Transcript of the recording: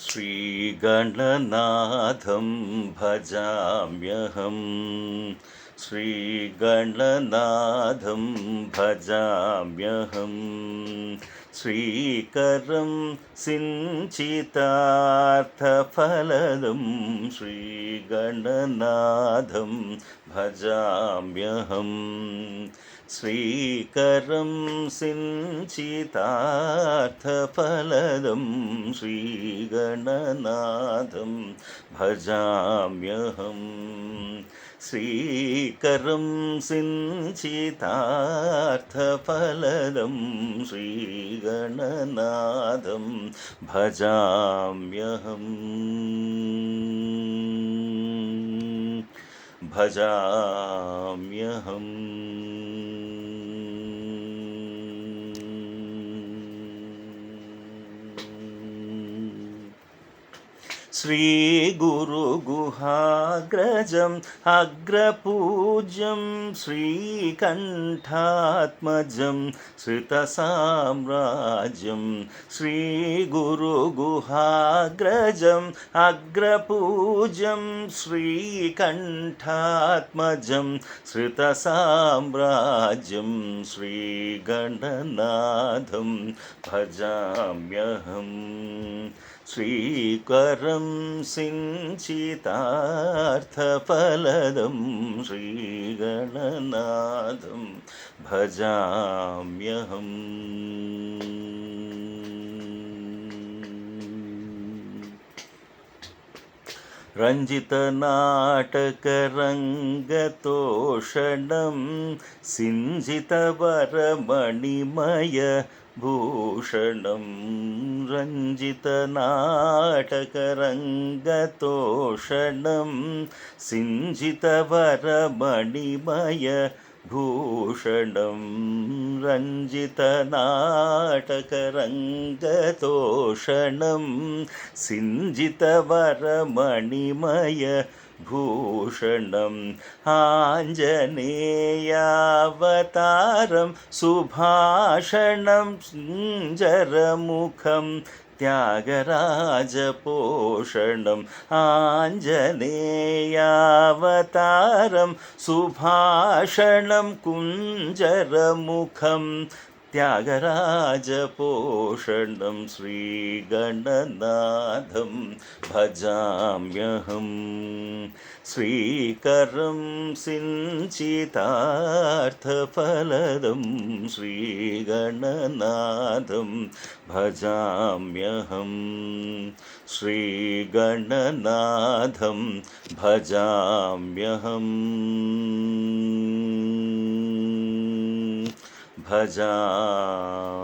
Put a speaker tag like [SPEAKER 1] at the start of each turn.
[SPEAKER 1] श्रीगणनाथं भजाम्यहम् श्रीगणनाथं भजाम्यहम् श्रीकरं सिञ्चितार्थफलदं श्रीगणनाथं भजाम्यहम् श्रीकरं सिञ्चितार्थफलदं श्रीगणनाथं भजाम्यहम् श्रीकरं सिञ्चितार्थफलदं श्रीगणनाथं भजाम्यहम् भजाम्यहम् श्रीगुरुगुहाग्रजम् अग्रपूज्यं श्रीकण्ठात्मजं श्रितसाम्राज्यं श्रीगुरुगुहाग्रजम् अग्रपूज्यं श्रीकण्ठात्मजं श्रितसाम्राज्यं श्रीगणनाथं भजाम्यहम् श्रीकरं सिञ्चितार्थफलदं श्रीगणनाथं भजाम्यहम् रञ्जितनाटकरङ्गतोषणं सिञ्जितवरमणिमय भूषणं रञ्जितनाटकरङ्गतोषणं सिञ्जितवरमणिमय भूषणं रञ्जितनाटकरङ्गतोषणं सिञ्जितवरमणिमय भूषणम् आञ्जनेयावतारं सुभाषणं सुन्दरमुखं त्यागराजपोषणम् आञ्जनेयावतारं सुभाषणं कुञ्जरमुखं त्यागराजपोषणं श्रीगणनाथं भजाम्यहम् श्रीकरं सिञ्चितार्थफलदं श्रीगणनाथं भजाम्यहम् श्रीगणनाथं भजाम्यहम् भजाम्यहम्।